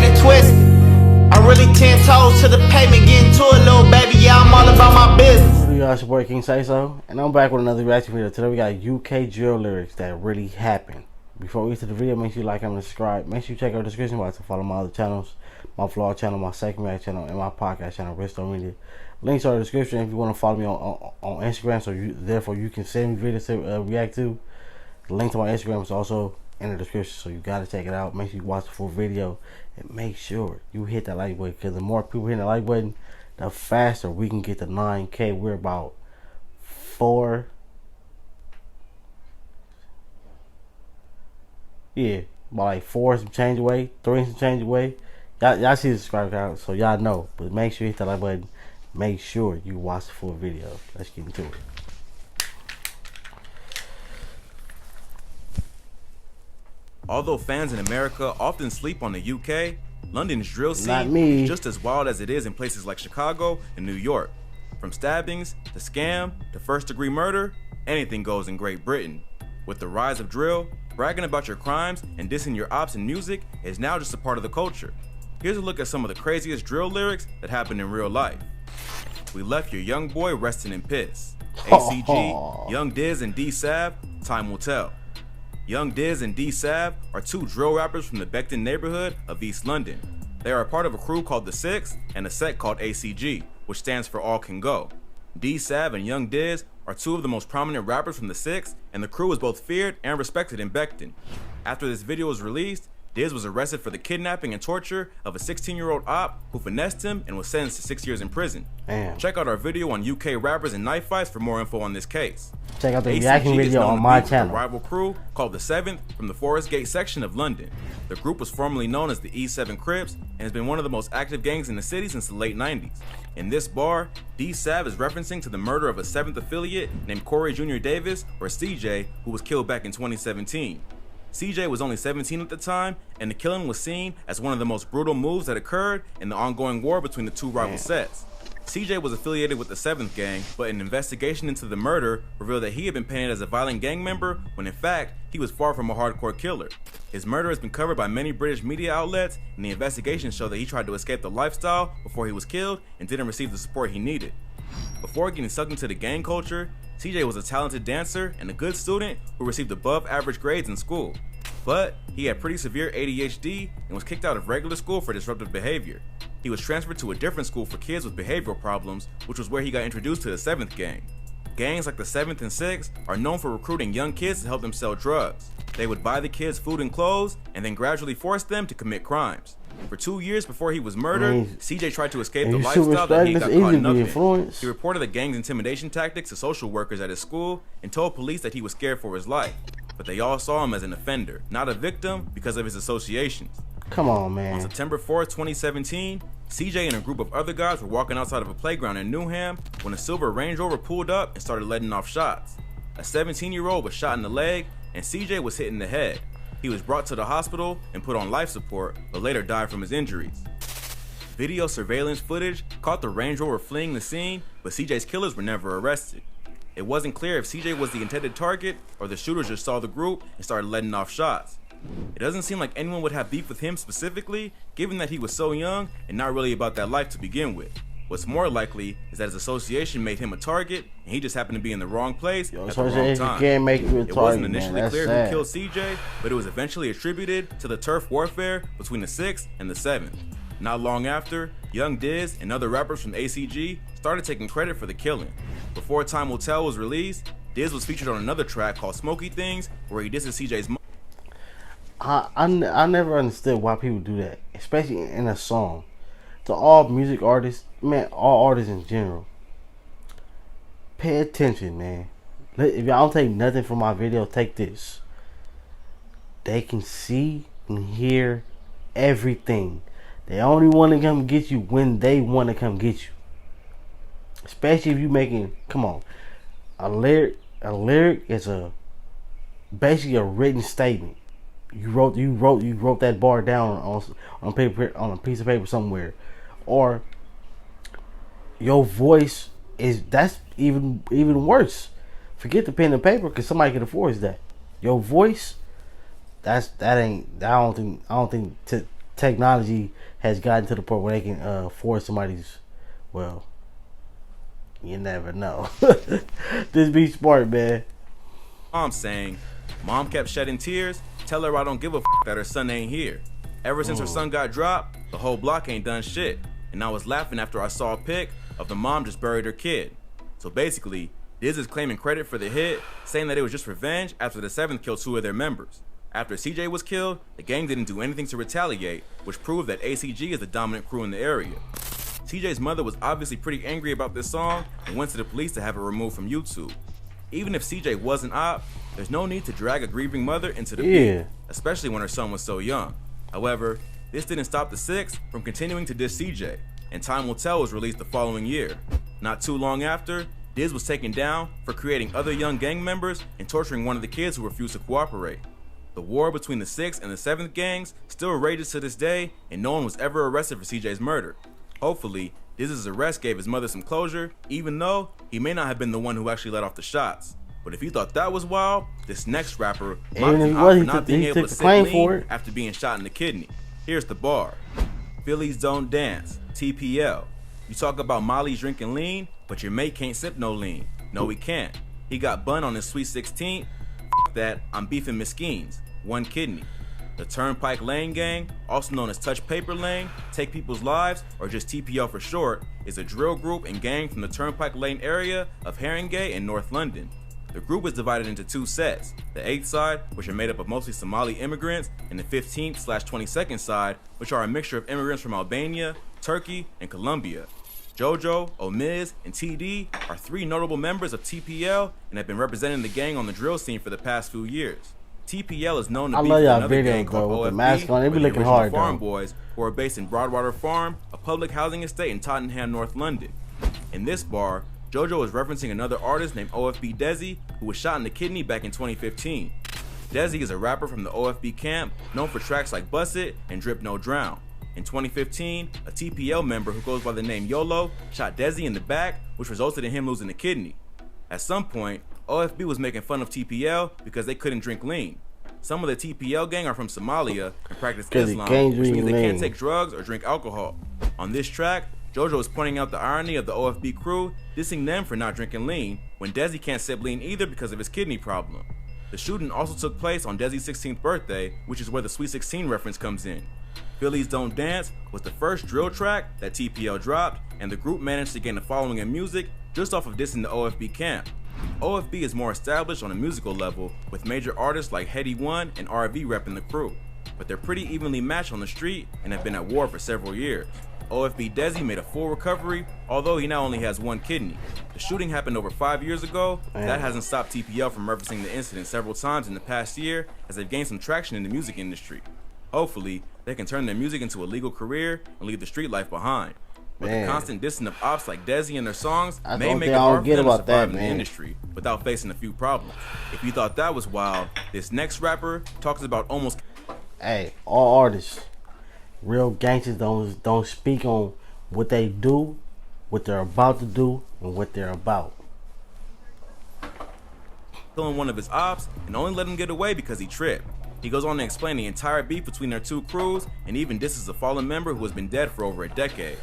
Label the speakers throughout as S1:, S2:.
S1: get it twisted. I'm really 10 toes to the pavement, getting to it, little baby. Yeah, I'm all about my business.
S2: What do y'all, it's your boy King Say So, and I'm back with another reaction video. Today we got UK drill lyrics that really happened. Before we get to the video, make sure you like, comment, and subscribe. Make sure you check out the description box to follow my other channels, my vlog channel, my second react channel, and my podcast channel, Redstone Media. Links are in the description if you want to follow me on Instagram, so therefore you can send me videos to react to. The link to my Instagram is also in the description, so you gotta check it out. Make sure you watch the full video and make sure you hit that like button, because the more people hit the like button, the faster we can get to 9K. We're about 4 about like 4 some change away, 3 some change away. Y'all see the subscribe count, so y'all know. But make sure you hit that like button. Make sure you watch the full video. Let's get into it.
S3: Although fans in America often sleep on the UK, London's drill scene is just as wild as it is in places like Chicago and New York. From stabbings, to scam, to first-degree murder, anything goes in Great Britain. With the rise of drill, bragging about your crimes and dissing your ops in music is now just a part of the culture. Here's a look at some of the craziest drill lyrics that happen in real life. We left your young boy resting in piss. ACG, Young Diz and D-Sav, time will tell. Young Diz and D-Sav are 2 drill rappers from the Beckton neighborhood of East London. They are a part of a crew called The Six and a set called ACG, which stands for All Can Go. D-Sav and Young Diz are 2 of the most prominent rappers from The Six, and the crew is both feared and respected in Beckton. After this video was released, Diz was arrested for the kidnapping and torture of a 16-year-old op who finessed him and was sentenced to 6 years in prison.
S2: Damn.
S3: Check out our video on UK rappers and knife fights for more info on this case.
S2: Check out the reaction video on my channel.
S3: A rival crew called the 7th from the Forest Gate section of London. The group was formerly known as the E7 Crips and has been one of the most active gangs in the city since the late 90s. In this bar, D-Sav is referencing to the murder of a 7th affiliate named Corey Jr. Davis, or CJ, who was killed back in 2017. CJ was only 17 at the time, and the killing was seen as one of the most brutal moves that occurred in the ongoing war between the 2 rival sets. CJ was affiliated with the 7th gang, but an investigation into the murder revealed that he had been painted as a violent gang member when in fact he was far from a hardcore killer. His murder has been covered by many British media outlets, and the investigation showed that he tried to escape the lifestyle before he was killed and didn't receive the support he needed. Before getting sucked into the gang culture, CJ was a talented dancer and a good student who received above average grades in school. But he had pretty severe ADHD and was kicked out of regular school for disruptive behavior. He was transferred to a different school for kids with behavioral problems, which was where he got introduced to the 7th gang. Gangs like the 7th and 6th are known for recruiting young kids to help them sell drugs. They would buy the kids food and clothes and then gradually force them to commit crimes. For 2 years before he was murdered, CJ tried to escape the lifestyle that he got caught up in. He reported the gang's intimidation tactics to social workers at his school and told police that he was scared for his life. But they all saw him as an offender, not a victim, because of his associations.
S2: Come on, man.
S3: On September 4th, 2017, CJ and a group of other guys were walking outside of a playground in Newham when a silver Range Rover pulled up and started letting off shots. A 17-year-old was shot in the leg, and CJ was hit in the head. He was brought to the hospital and put on life support, but later died from his injuries. Video surveillance footage caught the Range Rover fleeing the scene, but CJ's killers were never arrested. It wasn't clear if CJ was the intended target or the shooters just saw the group and started letting off shots. It doesn't seem like anyone would have beef with him specifically, given that he was so young and not really about that life to begin with. What's more likely is that his association made him a target and he just happened to be in the wrong place at the wrong time.
S2: It
S3: wasn't initially clear who killed CJ, but it was eventually attributed to the turf warfare between the 6th and the 7th. Not long after, Young Diz and other rappers from ACG started taking credit for the killing. Before Time Will Tell was released, Diz was featured on another track called Smoky Things, where he disses CJ's mom.
S2: I never understood why people do that, especially in a song. To all music artists, man, all artists in general, pay attention, man. If y'all don't take nothing from my video, take this. They can see and hear everything. They only want to come get you when they want to come get you. Especially if you making, come on, a lyric is basically a written statement. You wrote that bar down on paper, on a piece of paper somewhere, or your voice that's even worse. Forget the pen and paper, because somebody can afford that. Your voice, I don't think technology has gotten to the point where they can force somebody's. Well, you never know. Just be smart, man.
S3: Mom saying, "Mom kept shedding tears. Tell her I don't give a that her son ain't here. Ever since her son got dropped, the whole block ain't done shit. And I was laughing after I saw a pic of the mom just buried her kid." So basically, Diz is claiming credit for the hit, saying that it was just revenge after the 7th killed 2 of their members. After CJ was killed, the gang didn't do anything to retaliate, which proved that ACG is the dominant crew in the area. CJ's mother was obviously pretty angry about this song and went to the police to have it removed from YouTube. Even if CJ was an op, there's no need to drag a grieving mother into the beat, especially when her son was so young. However, this didn't stop the 6th from continuing to diss CJ, and Time Will Tell was released the following year. Not too long after, Diz was taken down for creating other young gang members and torturing one of the kids who refused to cooperate. The war between the 6th and the 7th gangs still rages to this day, and no one was ever arrested for CJ's murder. Hopefully, Diz's arrest gave his mother some closure, even though he may not have been the one who actually let off the shots. But if you thought that was wild, this next rapper mocked him out for not being able to sip lean after being shot in the kidney. Here's the bar. Phillies don't dance, TPL. You talk about Molly's drinking lean, but your mate can't sip no lean. No, he can't. He got bun on his sweet 16th. F that, I'm beefing Mesquines, 1 kidney. The Turnpike Lane Gang, also known as Touch Paper Lane, Take People's Lives, or just TPL for short, is a drill group and gang from the Turnpike Lane area of Haringey and North London. The group is divided into 2 sets, the 8th side, which are made up of mostly Somali immigrants, and the 15th/22nd side, which are a mixture of immigrants from Albania, Turkey, and Colombia. JoJo, Omiz, and TD are 3 notable members of TPL and have been representing the gang on the drill scene for the past few years. TPL is known to be another gang called OFB,
S2: they be looking hard,
S3: Farm Boys, who are based in Broadwater Farm, a public housing estate in Tottenham, North London. In this bar, JoJo is referencing another artist named OFB Desi, who was shot in the kidney back in 2015. Desi is a rapper from the OFB camp, known for tracks like Bust It and Drip No Drown. In 2015, a TPL member who goes by the name YOLO shot Desi in the back, which resulted in him losing the kidney. At some point, OFB was making fun of TPL because they couldn't drink lean. Some of the TPL gang are from Somalia and practice Islam, which means they can't take drugs or drink alcohol. On this track, JoJo is pointing out the irony of the OFB crew dissing them for not drinking lean when Desi can't sip lean either because of his kidney problem. The shooting also took place on Desi's 16th birthday, which is where the Sweet 16 reference comes in. Phillies Don't Dance was the first drill track that TPL dropped, and the group managed to gain a following in music just off of dissing the OFB camp. OFB is more established on a musical level, with major artists like pt1 and RV repping the crew, but they're pretty evenly matched on the street and have been at war for several years. OFB Desi made a full recovery, although he now only has 1 kidney. The shooting happened over 5 years ago. That hasn't stopped TPL from referencing the incident several times in the past year, as they've gained some traction in the music industry. Hopefully, they can turn their music into a legal career and leave the street life behind. But the constant dissing of ops like Desi in their songs may make it hard for them to survive in the industry without facing a few problems. If you thought that was wild, this next rapper talks about almost...
S2: Hey, all artists, real gangsters don't speak on what they do, what they're about to do, and what they're about.
S3: Killing one of his ops and only let him get away because he tripped. He goes on to explain the entire beef between their 2 crews and even disses a fallen member who has been dead for over a decade.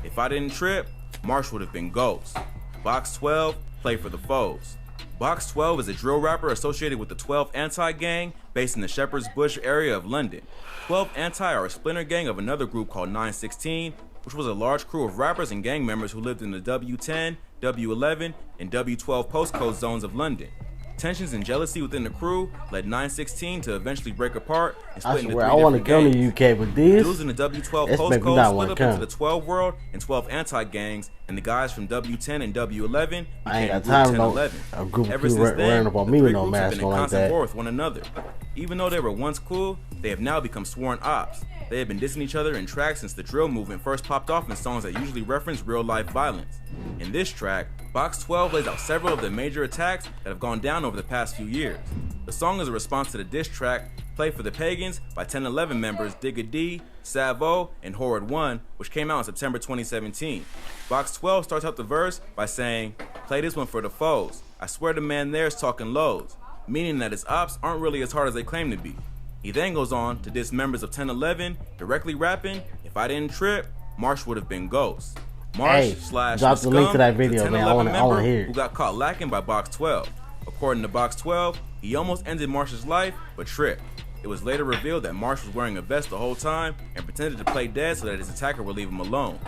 S3: If I didn't trip, Marsh would have been Ghost. Box 12, play for the foes. Box 12 is a drill rapper associated with the 12 Anti-gang based in the Shepherd's Bush area of London. 12 Anti are a splinter gang of another group called 916, which was a large crew of rappers and gang members who lived in the W10, W11, and W12 postcode zones of London. Tensions and jealousy within the crew led 916 to eventually break apart and split into 3
S2: I want to
S3: different
S2: come
S3: gangs.
S2: to UK, but these
S3: Dudes in the W12 postcode split up into the 12 World and 12 Anti-gangs, and the guys from W10 and W11 became Group 1011.
S2: A group of
S3: Ever
S2: people
S3: since then,
S2: running up on
S3: the
S2: me
S3: 3
S2: with no
S3: groups have
S2: mask
S3: been
S2: on
S3: in
S2: like
S3: constant
S2: that.
S3: war with one another. Even though they were once cool, they have now become sworn ops. They have been dissing each other in tracks since the drill movement first popped off in songs that usually reference real-life violence. In this track, Box 12 lays out several of the major attacks that have gone down over the past few years. The song is a response to the diss track Play for the Pagans by 1011 members Digga D, Savo, and Horrid One, which came out in September 2017. Box 12 starts out the verse by saying, "Play this one for the foes. I swear the man there's talking lows," meaning that his ops aren't really as hard as they claim to be. He then goes on to diss members of 1011, directly rapping, "If I didn't trip, Marsh would have been Ghost." Marsh slash
S2: drop the link to that video, man. I
S3: member
S2: wanna hear it.
S3: who got caught lacking by Box 12. According to Box 12, he almost ended Marsh's life, but tripped. It was later revealed that Marsh was wearing a vest the whole time and pretended to play dead so that his attacker would leave him alone.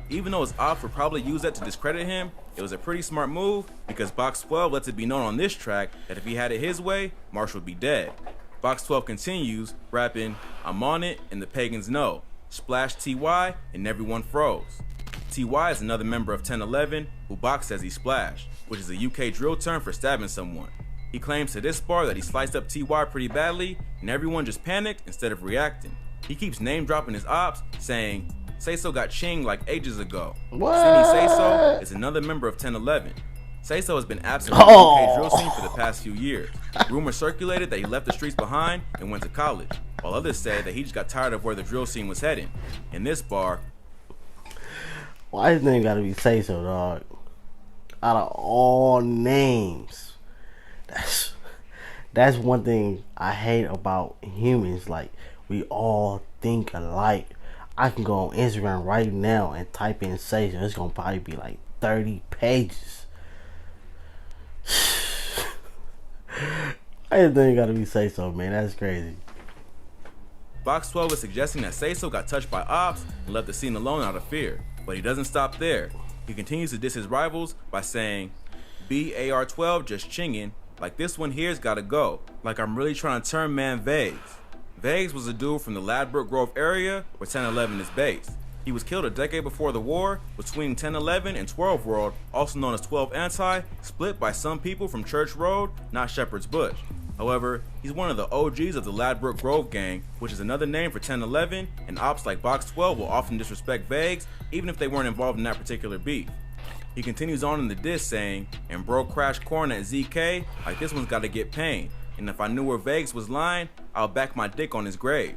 S3: Even though his ops would probably use that to discredit him, it was a pretty smart move because Box 12 lets it be known on this track that if he had it his way, Marsh would be dead. Box 12 continues, rapping, "I'm on it and the pagans know. Splash TY and everyone froze." TY is another member of 1011 who Box says he splashed, which is a UK drill term for stabbing someone. He claims to this bar that he sliced up TY pretty badly and everyone just panicked instead of reacting. He keeps name dropping his ops, saying, "Say So got chinged like ages ago."
S2: What?
S3: Cindy Say So is another member of 1011. Say So has been absent from the UK drill scene for the past few years. Rumors circulated that he left the streets behind and went to college, while others said that he just got tired of where the drill scene was heading. In this bar,
S2: why his name gotta be Say So, dog? Out of all names, that's one thing I hate about humans. Like, we all think alike. I can go on Instagram right now and type in Say So. It's gonna probably be like 30 pages. I just think it gotta be Say So, man. That's crazy.
S3: Box 12 is suggesting that Say So got touched by ops and left the scene alone out of fear. But he doesn't stop there. He continues to diss his rivals by saying, "BAR12 just chinging, like this one here's gotta go, like I'm really trying to turn man Vagues." Vagues was a dude from the Ladbroke Grove area where 1011 is based. He was killed a decade before the war between 1011 and 12 World, also known as 12 Anti, split by some people from Church Road, not Shepherd's Bush. However, he's one of the OGs of the Ladbroke Grove gang, which is another name for 1011, and ops like Box 12 will often disrespect Vagues, even if they weren't involved in that particular beef. He continues on in the diss saying, "And bro crashed corn at ZK, like this one's gotta get pain. And if I knew where Vagues was lying, I'll back my dick on his grave."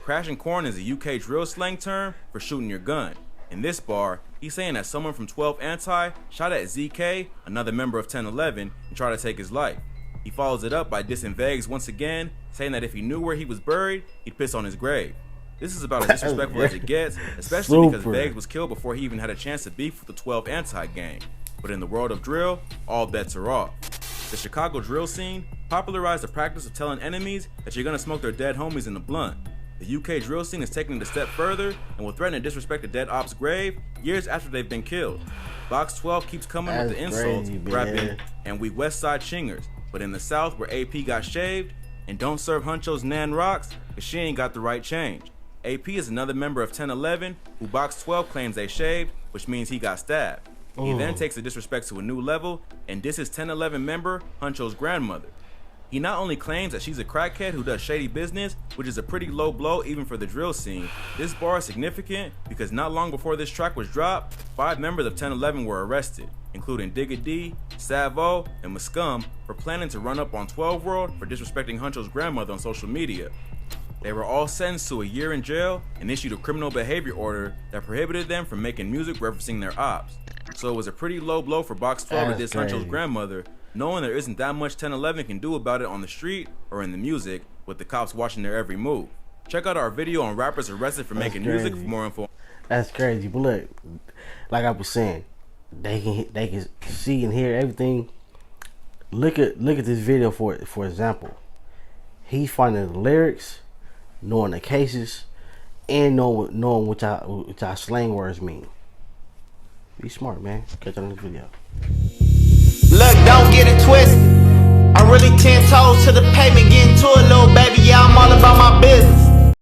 S3: Crashing corn is a UK drill slang term for shooting your gun. In this bar, he's saying that someone from 12 Anti shot at ZK, another member of 1011, and tried to take his life. He follows it up by dissing Vagues once again, saying that if he knew where he was buried, he'd piss on his grave. This is about as disrespectful as it gets, especially because Vagues was killed before he even had a chance to beef with the 12 Anti gang. But in the world of drill, all bets are off. The Chicago drill scene popularized the practice of telling enemies that you're gonna smoke their dead homies in the blunt. The UK drill scene is taking it a step further and will threaten to disrespect a dead op's grave years after they've been killed. Box 12 keeps coming with the insults, rapping, "And we West Side chingers, but in the South where AP got shaved, and don't serve Huncho's Nan rocks, cause she ain't got the right change." AP is another member of 1011 who Box 12 claims they shaved, which means he got stabbed. He then takes the disrespect to a new level and disses 1011 member Huncho's grandmother. He not only claims that she's a crackhead who does shady business, which is a pretty low blow even for the drill scene. This bar is significant because not long before this track was dropped, 5 members of 1011 were arrested, including Digga D, Savo, and Muscum, for planning to run up on 12 World for disrespecting Huncho's grandmother on social media. They were all sentenced to a year in jail and issued a criminal behavior order that prohibited them from making music referencing their ops. So it was a pretty low blow for Box 12 to diss Huncho's grandmother, knowing there isn't that much 1011 can do about it on the street or in the music, with the cops watching their every move. Check out our video on rappers arrested for making music for more info.
S2: That's crazy, but look, like I was saying, they can see and hear everything. Look at this video for example. He's finding the lyrics, knowing the cases, and knowing which our slang words mean. Be smart, man. Catch you on this video.
S1: Look, don't get it twisted. I'm really 10 toes to the pavement, getting to it, little baby. Yeah, I'm all about my business.